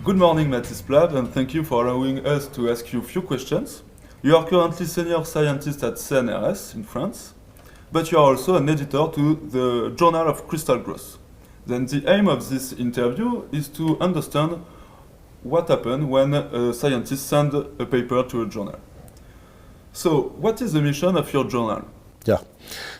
Good morning, Mathis Plab, and thank you for allowing us to ask you a few questions. You are currently senior scientist at CNRS in France, but you are also an editor to the Journal of Crystal Growth. Then the aim of this interview is to understand what happens when a scientist sends a paper to a journal. So, what is the mission of your journal? Yeah,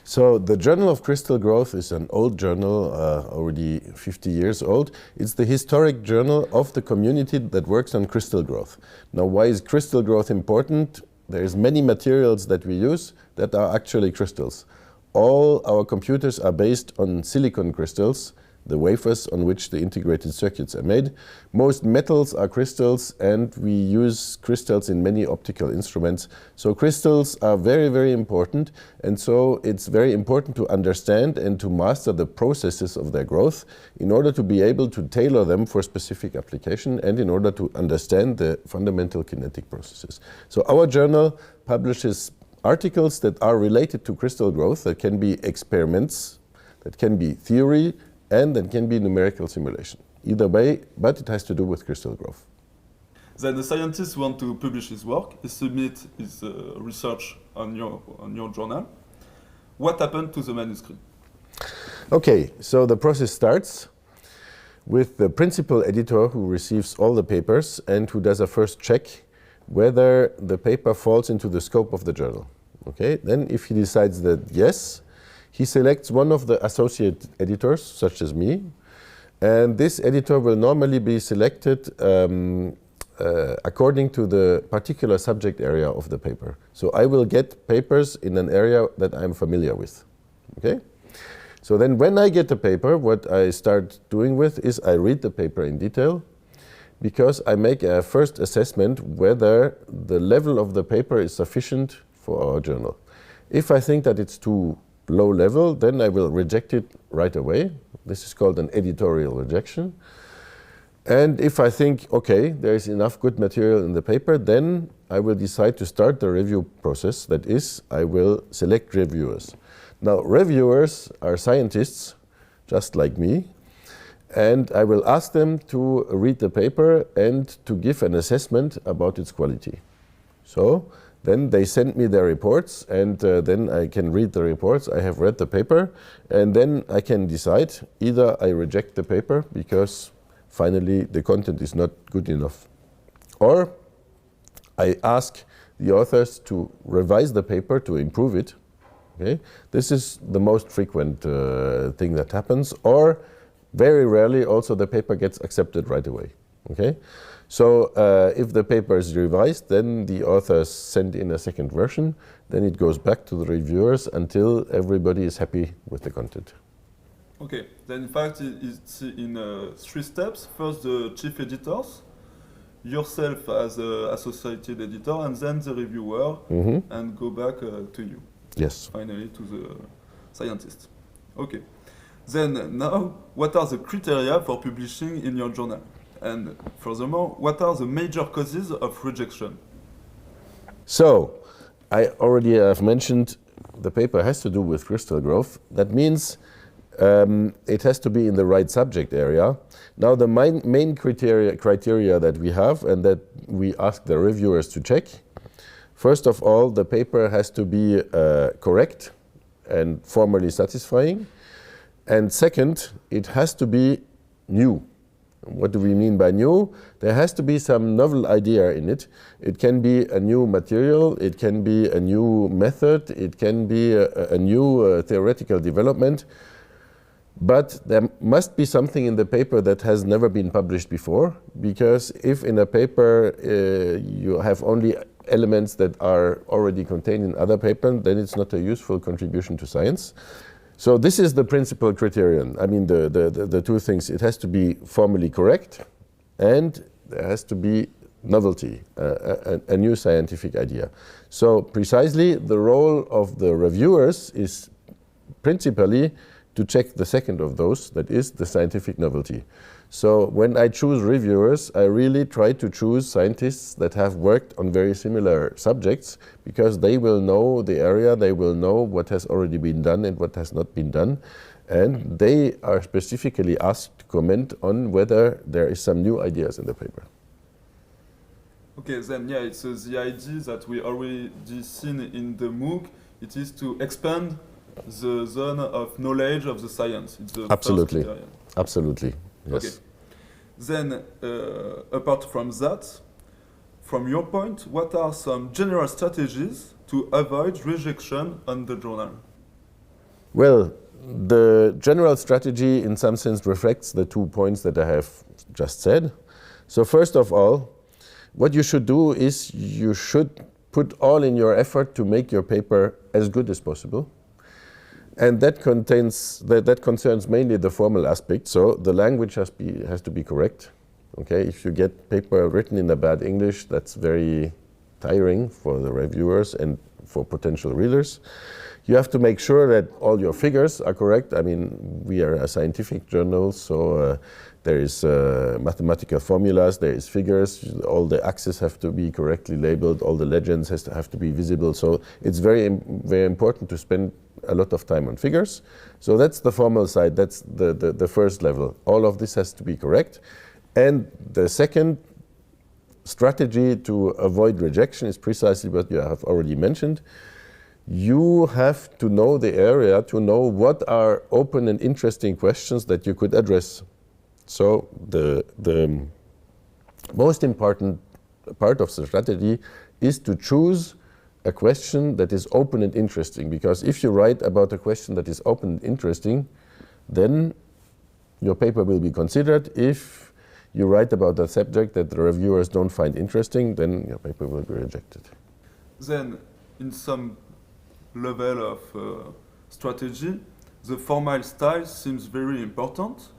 so the Journal of Crystal Growth is an old journal, already 50 years old. It's the historic journal of the community that works on crystal growth. Now, why is crystal growth important? There's many materials that we use that are actually crystals. All our computers are based on silicon crystals, the wafers on which the integrated circuits are made. Most metals are crystals, and we use crystals in many optical instruments. So crystals are very, very important, and so it's very important to understand and to master the processes of their growth in order to be able to tailor them for specific application and in order to understand the fundamental kinetic processes. So our journal publishes articles that are related to crystal growth, that can be experiments, that can be theory, and that can be numerical simulation. Either way, but it has to do with crystal growth. Then the scientist wants to publish his work, he submits his research on your journal. What happened to the manuscript? Okay, so the process starts with the principal editor who receives all the papers and who does a first check whether the paper falls into the scope of the journal. Okay, then if he decides that yes, he selects one of the associate editors, such as me, and this editor will normally be selected according to the particular subject area of the paper. So I will get papers in an area that I'm familiar with. Okay? So then when I get the paper, what I start doing with is I read the paper in detail, because I make a first assessment whether the level of the paper is sufficient for our journal. If I think that it's too low level, then I will reject it right away. This is called an editorial rejection. And if I think, okay, there is enough good material in the paper, then I will decide to start the review process. That is, I will select reviewers. Now, reviewers are scientists, just like me, and I will ask them to read the paper and to give an assessment about its quality. So then they send me their reports, and then I can read the reports. I have read the paper, and then I can decide either I reject the paper because finally the content is not good enough, or I ask the authors to revise the paper to improve it. Okay? This is the most frequent thing that happens, or very rarely also the paper gets accepted right away. Okay? So if the paper is revised, then the authors send in a second version, then it goes back to the reviewers until everybody is happy with the content. Okay, then in fact it's in 3 steps. First the chief editors, yourself as an associated editor, and then the reviewer, and go back to you. Yes. Finally to the scientist. Okay. Then now, what are the criteria for publishing in your journal? And furthermore, what are the major causes of rejection? So, I already have mentioned the paper has to do with crystal growth. That means it has to be in the right subject area. Now, the main criteria that we have and that we ask the reviewers to check, first of all, the paper has to be correct and formally satisfying. And second, it has to be new. What do we mean by new? There has to be some novel idea in it. It can be a new material, it can be a new method, it can be a new theoretical development. But there must be something in the paper that has never been published before, because if in a paper you have only elements that are already contained in other papers, then it's not a useful contribution to science. So this is the principal criterion. I mean, the two things. It has to be formally correct, and there has to be novelty, a new scientific idea. So precisely the role of the reviewers is principally to check the second of those, that is the scientific novelty. So when I choose reviewers, I really try to choose scientists that have worked on very similar subjects, because they will know the area, they will know what has already been done and what has not been done, and they are specifically asked to comment on whether there is some new ideas in the paper. Okay, then yeah, it's the idea that we already seen in the MOOC. It is to expand the zone of knowledge of the science. It's the Absolutely. first criterion. Absolutely, yes. Okay. Then, apart from that, from your point, what are some general strategies to avoid rejection on the journal? Well, the general strategy in some sense reflects the 2 points that I have just said. So first of all, what you should do is you should put all in your effort to make your paper as good as possible. And that concerns mainly the formal aspect. So the language has to be correct. Okay, if you get paper written in a bad English, that's very tiring for the reviewers and for potential readers. You have to make sure that all your figures are correct. I mean, we are a scientific journal, so there is mathematical formulas, there is figures, all the axes have to be correctly labeled, all the legends have to be visible. So it's very important to spend a lot of time on figures. So that's the formal side, that's the first level. All of this has to be correct. And the second strategy to avoid rejection is precisely what you have already mentioned. You have to know the area to know what are open and interesting questions that you could address. So the most important part of the strategy is to choose a question that is open and interesting, because if you write about a question that is open and interesting, then your paper will be considered. If you write about a subject that the reviewers don't find interesting, then your paper will be rejected. Then, in some level of strategy, the formal style seems very important.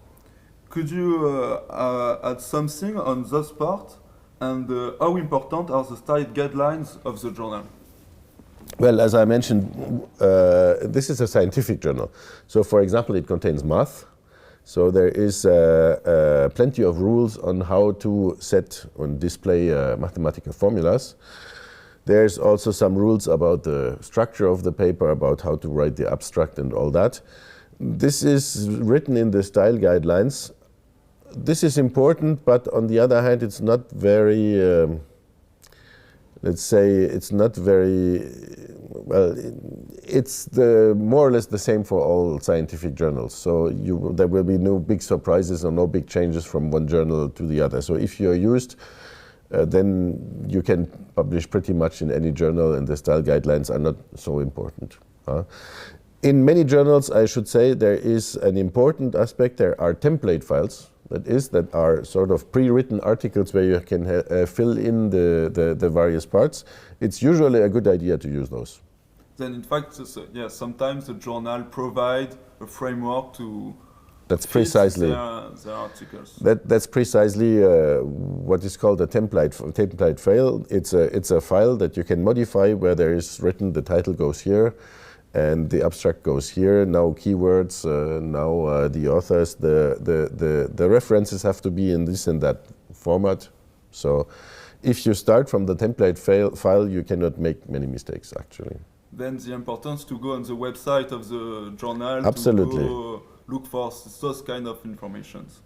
Could you add something on this part, and how important are the style guidelines of the journal? Well, as I mentioned, this is a scientific journal. So, for example, it contains math. So there is plenty of rules on how to set and display mathematical formulas. There's also some rules about the structure of the paper, about how to write the abstract and all that. This is written in the style guidelines. This is important, but on the other hand, it's not very, let's say, it's not very, well, it's more or less the same for all scientific journals. So there will be no big surprises or no big changes from one journal to the other. So if you're used, then you can publish pretty much in any journal, and the style guidelines are not so important. In many journals, I should say, there is an important aspect. There are template files, that are sort of pre-written articles where you can fill in the various parts. It's usually a good idea to use those. Then, in fact, yeah, sometimes the journal provide a framework to That's precisely their articles. That's precisely what is called a template file. It's a file that you can modify, where there is written the title goes here, and the abstract goes here. Now keywords, now the authors, the references have to be in this and that format. So, if you start from the template file, you cannot make many mistakes actually. Then the importance to go on the website of the journal. Absolutely. To go look for those kind of informations.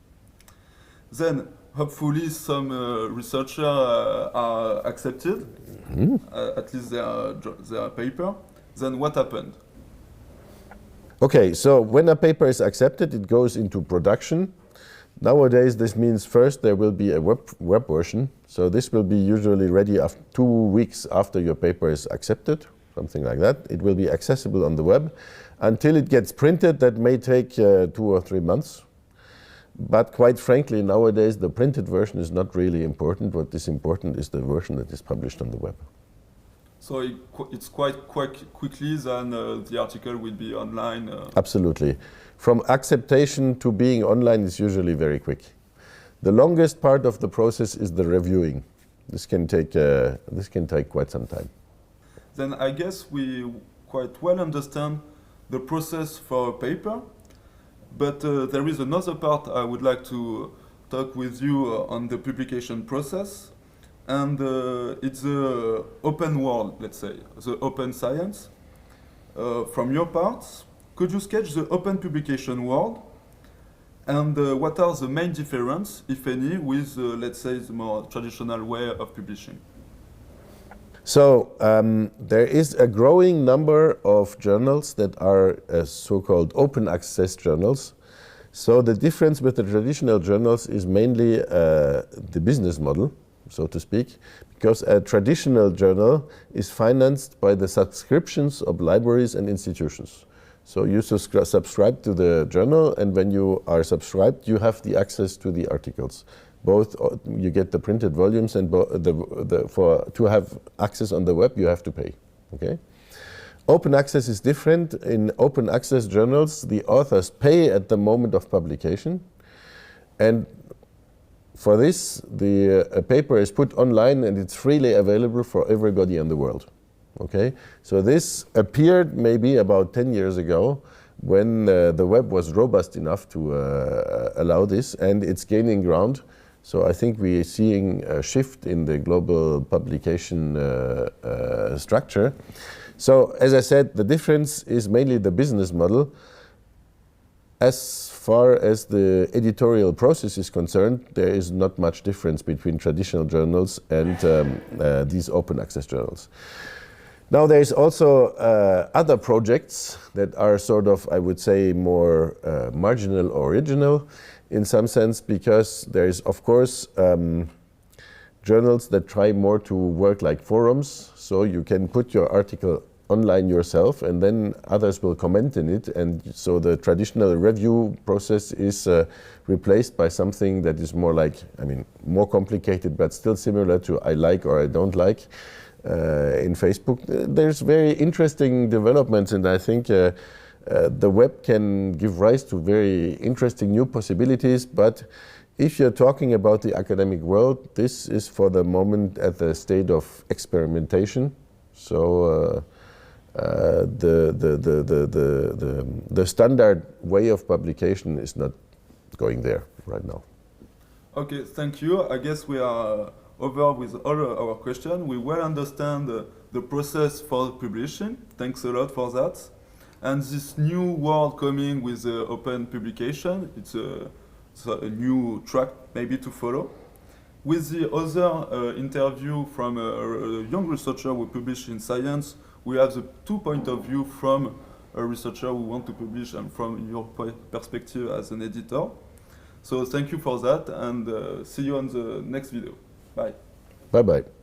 Then, hopefully, some researchers are accepted, at least their paper. Then what happened? Okay, so when a paper is accepted, it goes into production. Nowadays, this means first there will be a web version. So this will be usually ready 2 weeks after your paper is accepted, something like that. It will be accessible on the web. Until it gets printed, that may take 2 or 3 months. But quite frankly, nowadays, the printed version is not really important. What is important is the version that is published on the web. So it's quite quickly, then the article will be online? Absolutely. From acceptation to being online is usually very quick. The longest part of the process is the reviewing. This can take quite some time. Then I guess we quite well understand the process for a paper, but there is another part I would like to talk with you on the publication process, and it's the open world, let's say, the open science. From your part, could you sketch the open publication world? And what are the main differences, if any, with, let's say, the more traditional way of publishing? So there is a growing number of journals that are so-called open access journals. So the difference with the traditional journals is mainly the business model, so to speak, because a traditional journal is financed by the subscriptions of libraries and institutions. So you subscribe to the journal, and when you are subscribed, you have the access to the articles. Both you get the printed volumes, and to have access on the web, you have to pay. Okay. Open access is different. In open access journals, the authors pay at the moment of publication, and for this, a paper is put online and it's freely available for everybody in the world. Okay, so this appeared maybe about 10 years ago when the web was robust enough to allow this, and it's gaining ground. So I think we are seeing a shift in the global publication structure. So as I said, the difference is mainly the business model. As far as the editorial process is concerned, there is not much difference between traditional journals and these open access journals. Now there is also other projects that are sort of, I would say, more marginal or original in some sense, because there is, of course, journals that try more to work like forums. So you can put your article online yourself, and then others will comment in it, and so the traditional review process is replaced by something that is more like, I mean, more complicated, but still similar to I like or I don't like. In Facebook, there's very interesting developments, and I think the web can give rise to very interesting new possibilities. But if you're talking about the academic world, this is for the moment at the state of experimentation. So the standard way of publication is not going there right now. Okay, thank you. I guess we are over with all our questions. We well understand the process for publishing. Thanks a lot for that. And this new world coming with open publication, it's a new track maybe to follow. With the other interview from a young researcher who published in Science, we have the 2 points of view from a researcher who wants to publish and from your perspective as an editor. So thank you for that, and see you on the next video. Bye. Bye-bye.